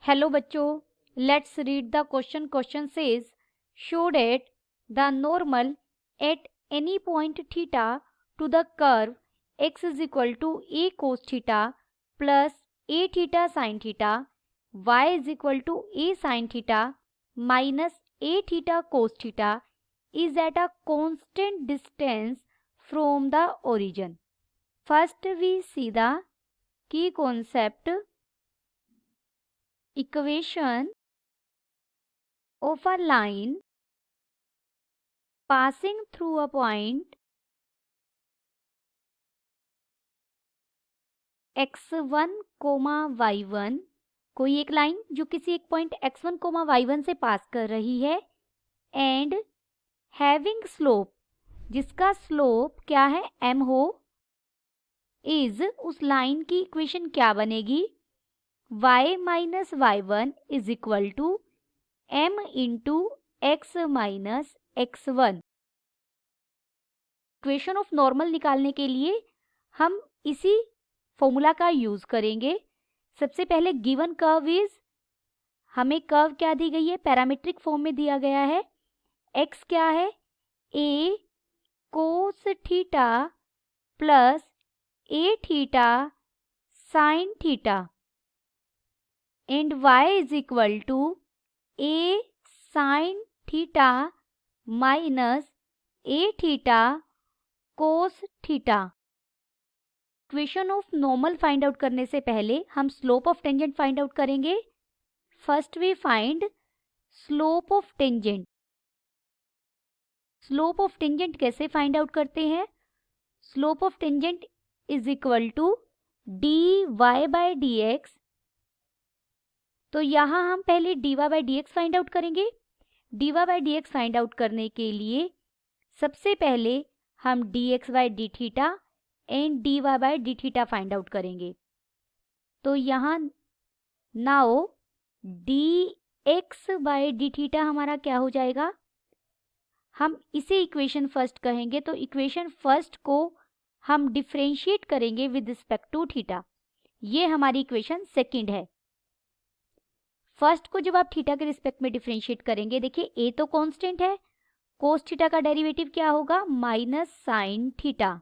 Hello बच्चों, let's read the question. Question says show that the normal at any point theta to the curve x is equal to a cos theta plus a theta sin theta, y is equal to a sin theta minus a theta cos theta is at a constant distance from the origin. First we see the key concept. Equation of a line passing through a point x1, y1. कोई एक line जो किसी एक point x1, y1 से पास कर रही है and having slope, जिसका स्लोप क्या है m हो, इज उस लाइन की इक्वेशन क्या बनेगी y माइनस y1 is equal to m into x minus x1. Equation of normal निकालने के लिए हम इसी फॉर्मूला का यूज करेंगे. सबसे पहले गिवन कर्व इज, हमें कर्व क्या दी गई है, पैरामीट्रिक फॉर्म में दिया गया है. x क्या है, a cos theta plus a theta sine theta and y is equal to a sine theta minus a theta cos theta. Equation of normal find out करने से पहले हम slope of tangent find out करेंगे. First we find slope of tangent. Slope of tangent कैसे find out करते हैं, slope of tangent is equal to dy by dx. तो यहां हम पहले dy by dx find out करेंगे. dy by dx find out करने के लिए सबसे पहले हम dx by d theta and dy by d theta find out करेंगे. तो यहाँ now dx by d theta हमारा क्या हो जाएगा, हम इसे इक्वेशन फर्स्ट कहेंगे. तो इक्वेशन फर्स्ट को हम डिफरेंशिएट करेंगे विद रिस्पेक्ट टू थीटा. ये हमारी इक्वेशन सेकंड है. फर्स्ट को जब आप थीटा के रिस्पेक्ट में डिफरेंशिएट करेंगे, देखिए a तो कांस्टेंट है, कोस थीटा का डेरिवेटिव क्या होगा minus sine theta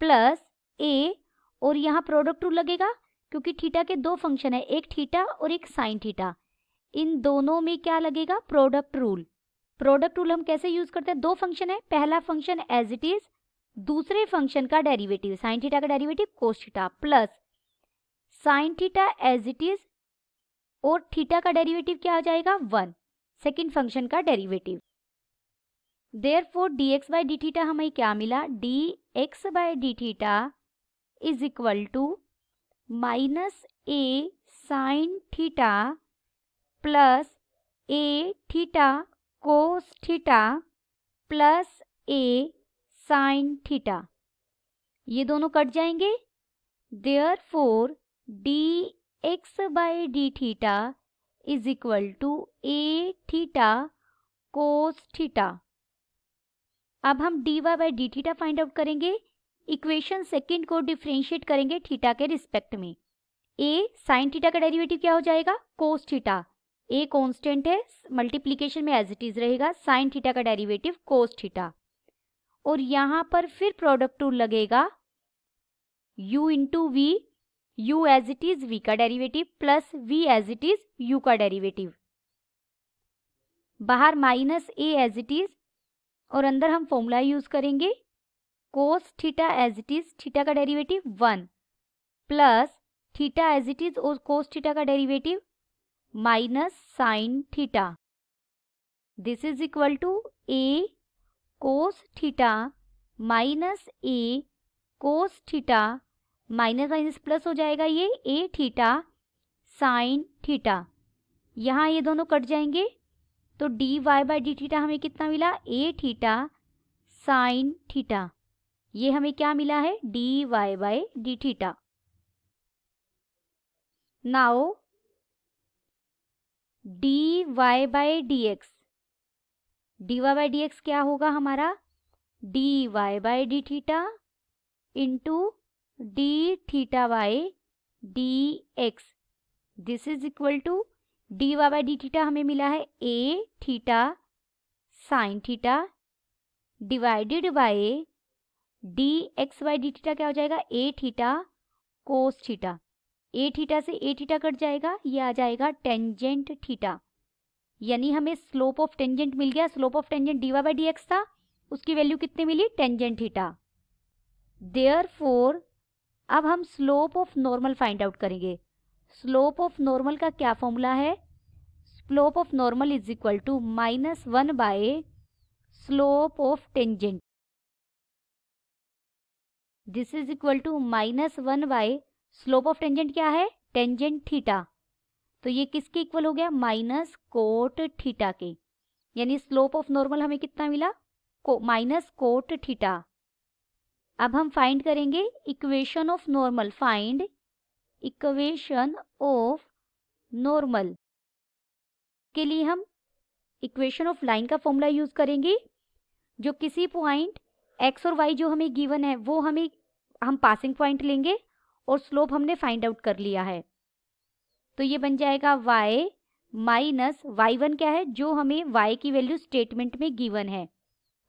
plus a, और यहाँ प्रोडक्ट रूल लगेगा क्योंकि थीटा के दो फंक्शन है, एक थीटा और एक साइन थीटा. इन दोनों में क्या लगेगा, प्रोडक्ट रूल. प्रोडक्ट रूल हम कैसे यूज करते हैं, दो फंक्शन है, पहला फंक्शन एज इट इज, दूसरे फंक्शन का डेरिवेटिव साइन थीटा का derivative cos theta plus sine theta as it is और थीटा का डेरिवेटिव क्या आ जाएगा 1, सेकेंड फंक्शन का derivative. Therefore dx by d theta हमें क्या मिला, dx by d theta is equal to minus a sine theta plus a theta cos theta plus a sine theta. ये दोनों कट जाएंगे. Therefore dx by d theta is equal to a theta cos theta. अब हम dy by d theta find out करेंगे. Equation second को differentiate करेंगे theta के respect में. a साइन थीटा का डेरिवेटिव क्या हो जाएगा कोस थीटा, a कांस्टेंट है, मल्टीप्लिकेशन में एज इट इज रहेगा, साइन थीटा का डेरिवेटिव कोस थीटा. और यहाँ पर फिर प्रोडक्ट रूल लगेगा, u into v, u as it is v का derivative plus v as it is u का डेरिवेटिव, बाहर minus a as it is और अंदर हम फॉर्मूला यूज करेंगे cos theta as it is, theta का derivative 1 plus theta as it is और cos theta का derivative minus sine theta. This is equal to a cos theta minus a cos theta, minus minus plus हो जाएगा, ये a theta sine theta. यहाँ ये दोनों cut जाएंगे तो dy बाय डी थीटा हमें कितना मिला, a थीटा साइन थीटा. ये हमें क्या मिला है, dy by d theta. Now dy by dx, dy by dx क्या होगा हमारा, dy by d theta into d theta by dx. This is equal to d y by d theta हमें मिला है a theta sine theta divided by d x by d theta क्या हो जाएगा a theta cos theta. A theta से a theta cut जाएगा, ये आ जाएगा टेंजेंट थीटा, यानी हमें स्लोप ऑफ टेंजेंट मिल गया। Slope of tangent d y by d x था, उसकी वैल्यू कितनी मिली टेंजेंट थीटा। देयरफॉर अब हम slope of normal find out करेंगे। स्लोप ऑफ नॉर्मल का क्या फॉर्मूला है, slope of normal is equal to -1 by slope of tangent. This is equal to -1 by slope of tangent क्या है tangent theta, तो ये किसके इक्वल हो गया माइनस कोट थीटा के, यानी स्लोप ऑफ नॉर्मल हमें कितना मिला माइनस कोट थीटा। अब हम फाइंड करेंगे equation of normal, find equation of normal के लिए हम इक्वेशन ऑफ लाइन का फॉर्मूला यूज करेंगे। जो किसी पॉइंट x और y जो हमें गिवन है वो हम पासिंग पॉइंट लेंगे और स्लोप हमने फाइंड आउट कर लिया है, तो ये बन जाएगा y माइनस y1 क्या है जो हमें y की वैल्यू स्टेटमेंट में गिवन है,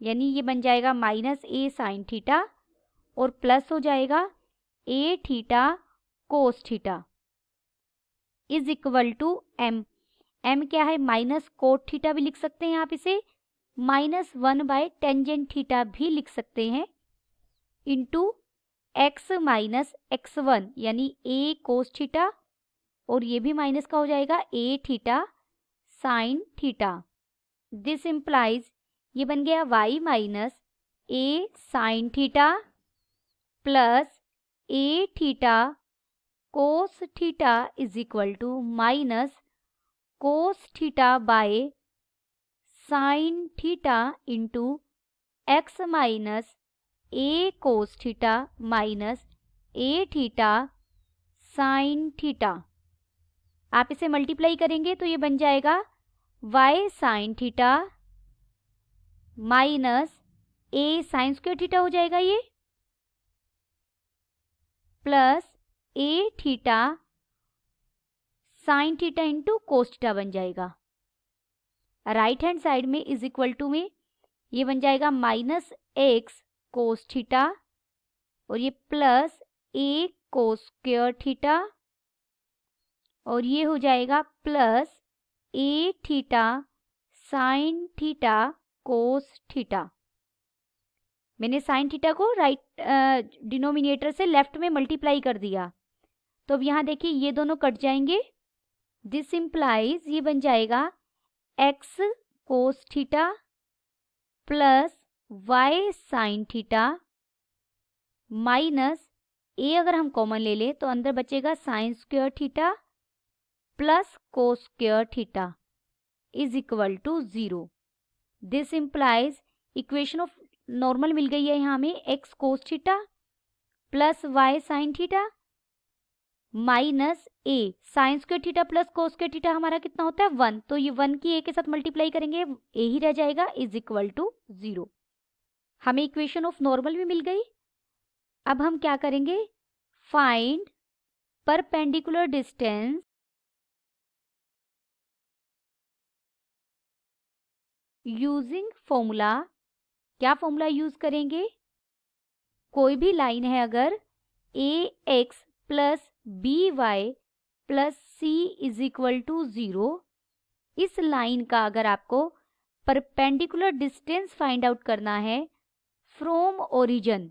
यानी ये बन जाएगा माइनस ए साइन थीटा और प्लस हो जाएगा a theta cos theta is equal to m। m क्या है माइनस कोट थीटा भी लिख सकते हैं आप इसे, -1 बाय टेंजेंट थीटा भी लिख सकते हैं, इंटू x माइनस x1 यानी a कोस थीटा, और ये भी माइनस का हो जाएगा a theta sine theta. This implies ये बन गया y minus a sine theta plus a theta cos theta is equal to minus cos theta by sine theta into x minus a cos theta minus a theta sine theta. आप इसे multiply करेंगे तो ये बन जाएगा y sine theta minus a sine square theta हो जाएगा ये, plus a theta sine theta into cos theta बन जाएगा। राइट हैंड साइड में इज इक्वल टू में ये बन जाएगा माइनस एक्स कोस थीटा और ये plus a cos square theta और ये हो जाएगा plus a theta sine theta cos theta. मैंने साइन थीटा को राइट डिनोमिनेटर से लेफ्ट में मल्टीप्लाई कर दिया, तो अब यहाँ देखिए ये दोनों कट जाएंगे। दिस इम्प्लाइज ये बन जाएगा x cos theta plus y sine theta minus a, अगर हम कॉमन ले लें तो अंदर बचेगा sine square theta plus cos square theta is equal to 0। This implies equation of normal मिल गई है यहाँ में x cos theta plus y sine theta minus a sine square theta plus cos square theta हमारा कितना होता है 1, तो ये 1 की ए के साथ मल्टीप्लाई करेंगे ए ही रह जाएगा इज इक्वल टू 0। हमें इक्वेशन ऑफ नॉर्मल भी मिल गई। अब हम क्या करेंगे, find perpendicular distance using formula. क्या फॉर्मूला यूज करेंगे, कोई भी लाइन है अगर a x plus b y plus c is equal to 0, इस लाइन का अगर आपको परपेंडिकुलर डिस्टेंस फाइंड आउट करना है फ्रॉम ओरिजिन,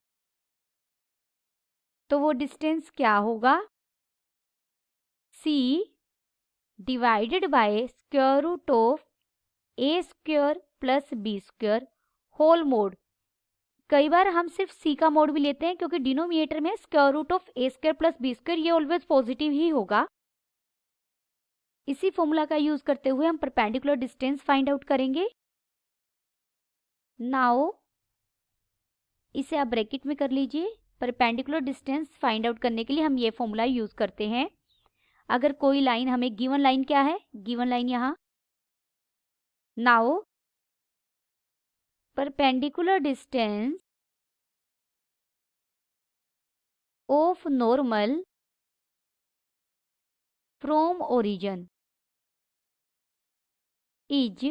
तो वो डिस्टेंस क्या होगा, c divided by square root of a square plus b square whole mod. कई बार हम सिर्फ c का मोड भी लेते हैं क्योंकि डिनोमिनेटर में square root of a square plus b square ये ऑलवेज पॉजिटिव ही होगा। इसी फॉर्मूला का यूज करते हुए हम परपेंडिकुलर डिस्टेंस फाइंड आउट करेंगे। नाउ इसे आप ब्रैकेट में कर लीजिए। परपेंडिकुलर डिस्टेंस फाइंड आउट करने के लिए हम ये फॉर्मूला यूज करते हैं। अगर कोई लाइन हमें गिवन लाइन क्या है, गिवन लाइन यहाँ, now perpendicular distance of normal from origin is,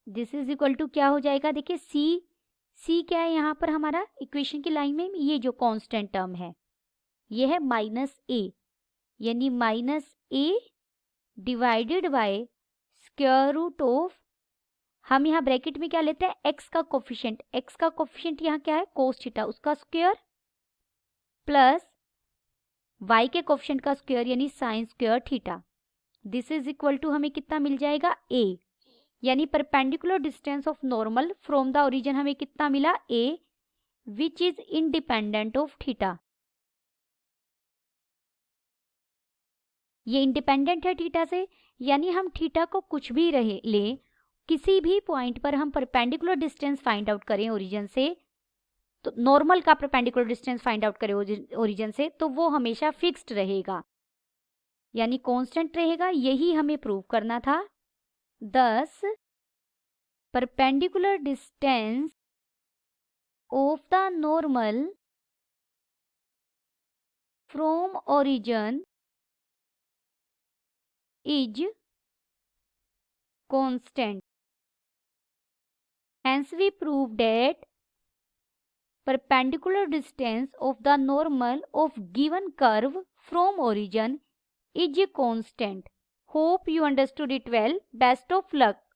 this is equal to क्या हो जाएगा, देखिए सी क्या है यहाँ पर हमारा इक्वेशन की लाइन में, ये जो कांस्टेंट टर्म है ये है -a, यानी -a divided by square root of, हम यहाँ ब्रैकेट में क्या लेते हैं, x का कोफिशिएंट यहाँ क्या है कोस थीटा, उसका स्क्वायर प्लस y के कोफिशिएंट का स्क्वायर यानी sine square theta. This is equal to हमें कितना मिल जाएगा a, यानी perpendicular distance of normal from the origin हमें कितना मिला a, which is independent of theta. ये इंडिपेंडेंट है थीटा से, यानी हम थीटा को कुछ भी रहे ले, किसी भी पॉइंट पर हम परपेंडिकुलर डिस्टेंस फाइंड आउट करें ओरिजिन से, तो नॉर्मल का परपेंडिकुलर डिस्टेंस फाइंड आउट करें ओरिजिन से, तो वो हमेशा फिक्स्ड रहेगा यानी कांस्टेंट रहेगा, यही हमें प्रूव करना था। दस perpendicular distance of the normal from origin is constant. Hence we prove that perpendicular distance of the normal of given curve from origin is a constant. Hope you understood it well. Best of luck.